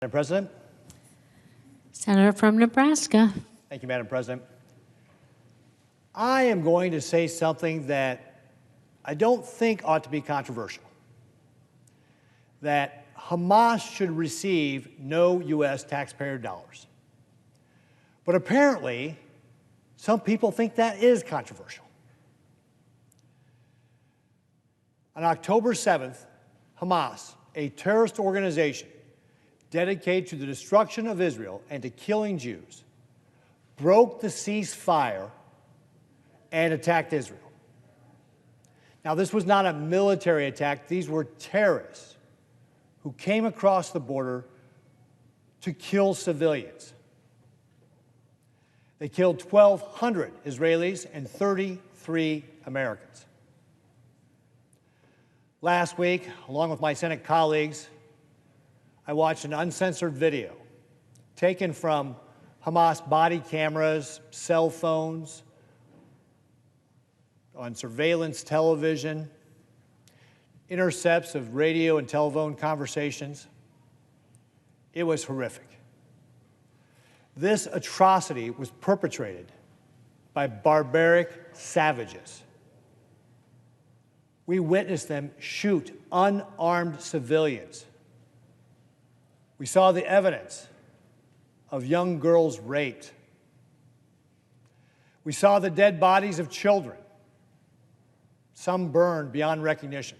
Madam President. Senator from Nebraska. Thank you, Madam President. I am going to say something that I don't think ought to be controversial, that Hamas should receive no U.S. taxpayer dollars. But apparently, some people think that is controversial. On October 7th, Hamas, a terrorist organization dedicated to the destruction of Israel and to killing Jews, broke the ceasefire and attacked Israel. Now, this was not a military attack. These were terrorists who came across the border to kill civilians. They killed 1,200 Israelis and 33 Americans. Last week, along with my Senate colleagues, I watched an uncensored video taken from Hamas body cameras, cell phones, on surveillance television, intercepts of radio and telephone conversations. It was horrific. This atrocity was perpetrated by barbaric savages. We witnessed them shoot unarmed civilians. We saw the evidence of young girls raped. We saw the dead bodies of children, some burned beyond recognition.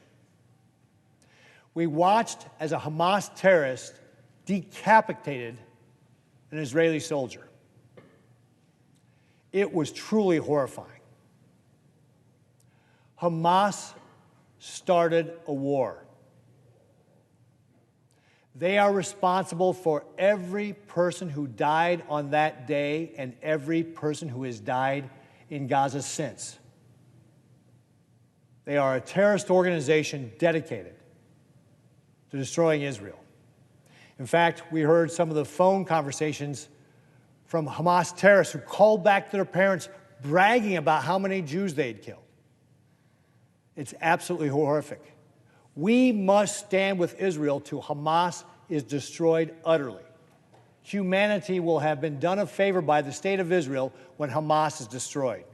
We watched as a Hamas terrorist decapitated an Israeli soldier. It was truly horrifying. Hamas started a war. They are responsible for every person who died on that day and every person who has died in Gaza since. They are a terrorist organization dedicated to destroying Israel. In fact, we heard some of the phone conversations from Hamas terrorists who called back to their parents bragging about how many Jews they'd killed. It's absolutely horrific. We must stand with Israel till Hamas is destroyed utterly. Humanity will have been done a favor by the state of Israel when Hamas is destroyed.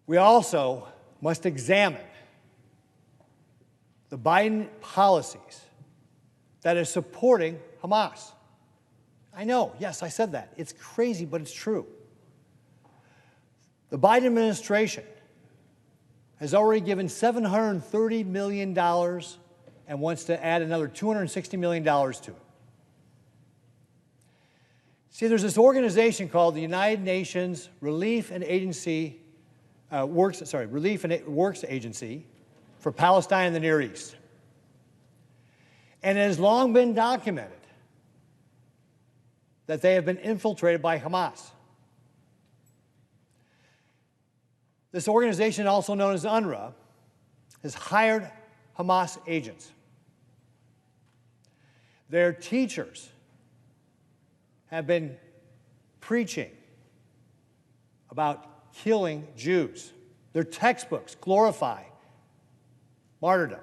We also must examine the Biden policies that is supporting Hamas. I know, yes, I said that. It's crazy, but it's true. The Biden administration has already given $730 million and wants to add another $260 million to it. See, there's this organization called the United Nations Relief and Works Agency for Palestine and the Near East. And it has long been documented that they have been infiltrated by Hamas. This organization, also known as UNRWA, has hired Hamas agents. Their teachers have been preaching about killing Jews. Their textbooks glorify martyrdom.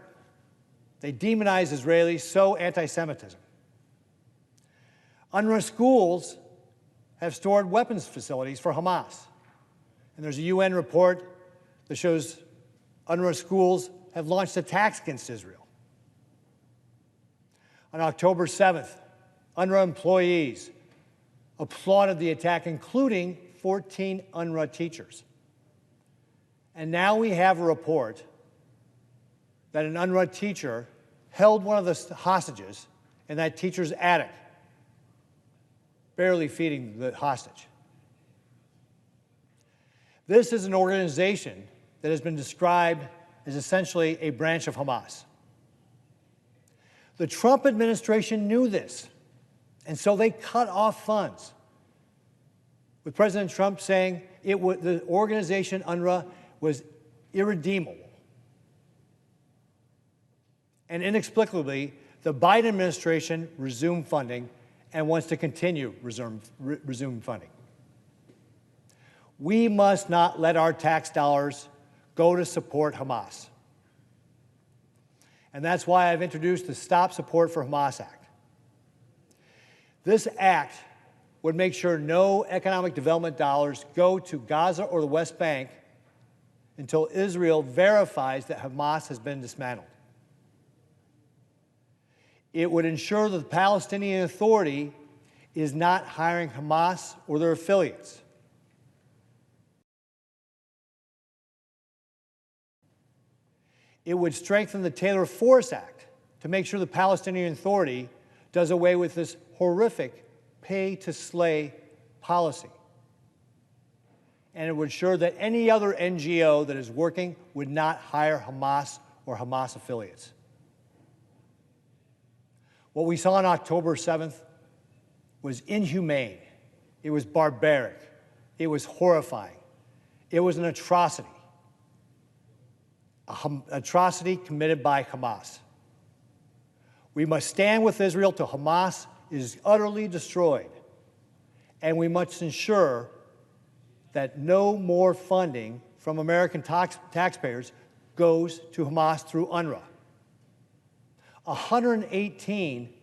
They demonize Israelis, sow anti-Semitism. UNRWA schools have stored weapons facilities for Hamas. And there's a UN report that shows UNRWA schools have launched attacks against Israel. On October 7th, UNRWA employees applauded the attack, including 14 UNRWA teachers. And now we have a report that an UNRWA teacher held one of the hostages in that teacher's attic, barely feeding the hostage. This is an organization that has been described as essentially a branch of Hamas. The Trump administration knew this, and so they cut off funds, with President Trump saying the organization UNRWA was irredeemable. And inexplicably, the Biden administration resumed funding and wants to continue resume funding. We must not let our tax dollars go to support Hamas. And that's why I've introduced the Stop Support for Hamas Act. This act would make sure no economic development dollars go to Gaza or the West Bank until Israel verifies that Hamas has been dismantled. It would ensure that the Palestinian Authority is not hiring Hamas or their affiliates. It would strengthen the Taylor Force Act to make sure the Palestinian Authority does away with this horrific pay-to-slay policy. And it would ensure that any other NGO that is working would not hire Hamas or Hamas affiliates. What we saw on October 7th was inhumane. It was barbaric. It was horrifying. It was an atrocity. An atrocity committed by Hamas. We must stand with Israel till Hamas is utterly destroyed. And we must ensure that no more funding from American taxpayers goes to Hamas through UNRWA. 118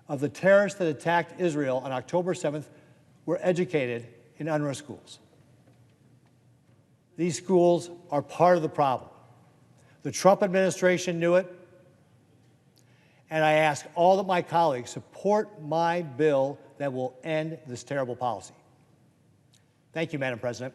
of the terrorists that attacked Israel on October 7th were educated in UNRWA schools. These schools are part of the problem. The Trump administration knew it, and I ask all of my colleagues support my bill that will end this terrible policy. Thank you, Madam President.